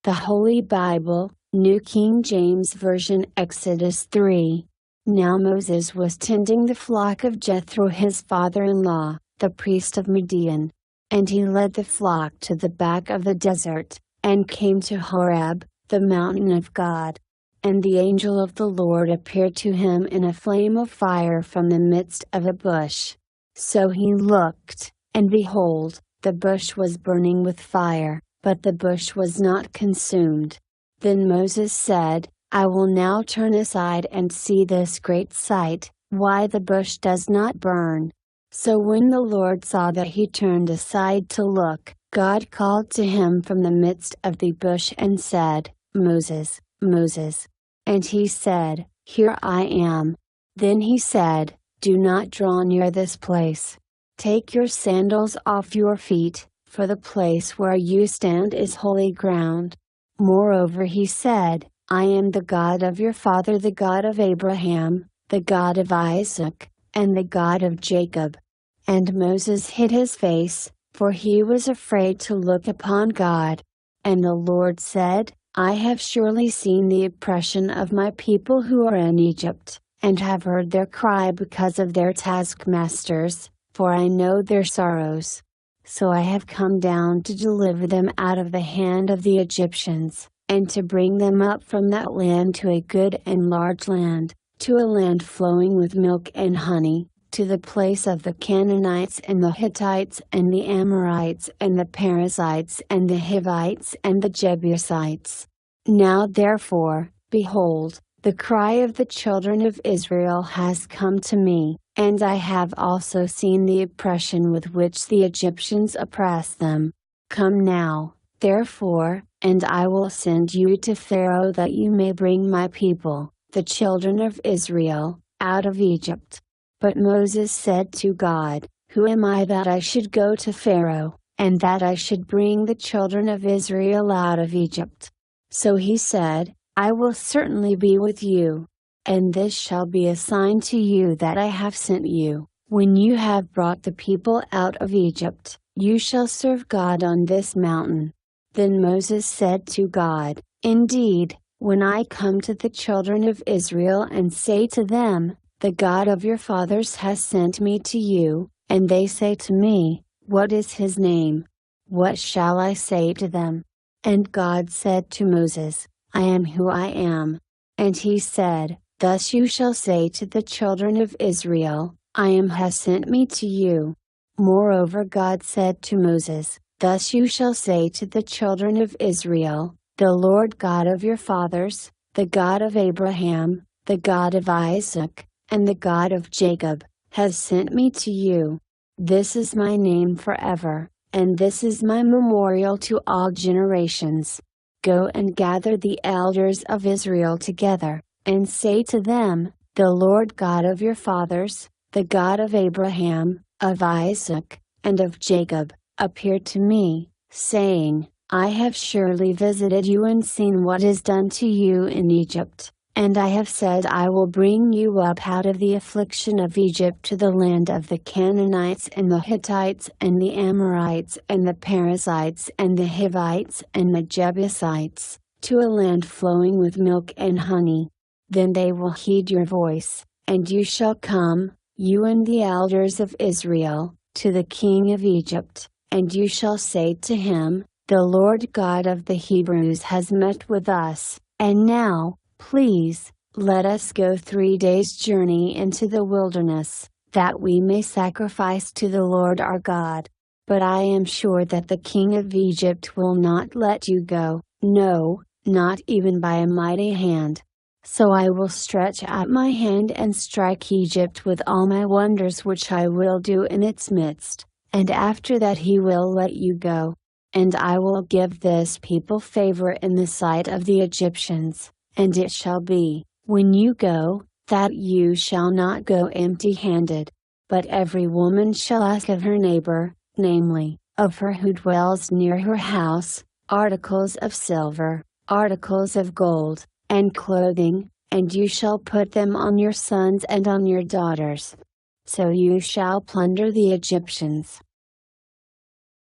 The Holy Bible, New King James Version, Exodus 3. Now Moses was tending the flock of Jethro his father-in-law, the priest of Midian. And he led the flock to the back of the desert, and came to Horeb, the mountain of God. And the angel of the Lord appeared to him in a flame of fire from the midst of a bush. So he looked, and behold, the bush was burning with fire, but the bush was not consumed. Then Moses said, I will now turn aside and see this great sight, why the bush does not burn. So when the Lord saw that he turned aside to look, God called to him from the midst of the bush and said, Moses, Moses. And he said, Here I am. Then he said, Do not draw near this place. Take your sandals off your feet, for the place where you stand is holy ground. Moreover he said, I am the God of your father, the God of Abraham, the God of Isaac, and the God of Jacob. And Moses hid his face, for he was afraid to look upon God. And the Lord said, I have surely seen the oppression of my people who are in Egypt, and have heard their cry because of their taskmasters, for I know their sorrows. So I have come down to deliver them out of the hand of the Egyptians, and to bring them up from that land to a good and large land, to a land flowing with milk and honey, to the place of the Canaanites and the Hittites and the Amorites and the Perizzites and the Hivites and the Jebusites. Now therefore, behold, the cry of the children of Israel has come to me, and I have also seen the oppression with which the Egyptians oppress them. Come now, therefore, and I will send you to Pharaoh that you may bring my people, the children of Israel, out of Egypt. But Moses said to God, Who am I that I should go to Pharaoh, and that I should bring the children of Israel out of Egypt? So he said, I will certainly be with you. And this shall be a sign to you that I have sent you. When you have brought the people out of Egypt, you shall serve God on this mountain. Then Moses said to God, Indeed, when I come to the children of Israel and say to them, The God of your fathers has sent me to you, and they say to me, What is his name? What shall I say to them? And God said to Moses, I am who I am. And he said, Thus you shall say to the children of Israel, I am has sent me to you. Moreover God said to Moses, Thus you shall say to the children of Israel, The Lord God of your fathers, the God of Abraham, the God of Isaac, and the God of Jacob, has sent me to you. This is my name forever, and this is my memorial to all generations. Go and gather the elders of Israel together, and say to them, The Lord God of your fathers, the God of Abraham, of Isaac, and of Jacob, appeared to me, saying, I have surely visited you and seen what is done to you in Egypt. And I have said I will bring you up out of the affliction of Egypt to the land of the Canaanites and the Hittites and the Amorites and the Perizzites and the Hivites and the Jebusites, to a land flowing with milk and honey. Then they will heed your voice, and you shall come, you and the elders of Israel, to the king of Egypt, and you shall say to him, The Lord God of the Hebrews has met with us, and now, please, let us go 3 days' journey into the wilderness, that we may sacrifice to the Lord our God. But I am sure that the king of Egypt will not let you go, no, not even by a mighty hand. So I will stretch out my hand and strike Egypt with all my wonders which I will do in its midst, and after that he will let you go. And I will give this people favor in the sight of the Egyptians. And it shall be, when you go, that you shall not go empty-handed. But every woman shall ask of her neighbor, namely, of her who dwells near her house, articles of silver, articles of gold, and clothing, and you shall put them on your sons and on your daughters. So you shall plunder the Egyptians.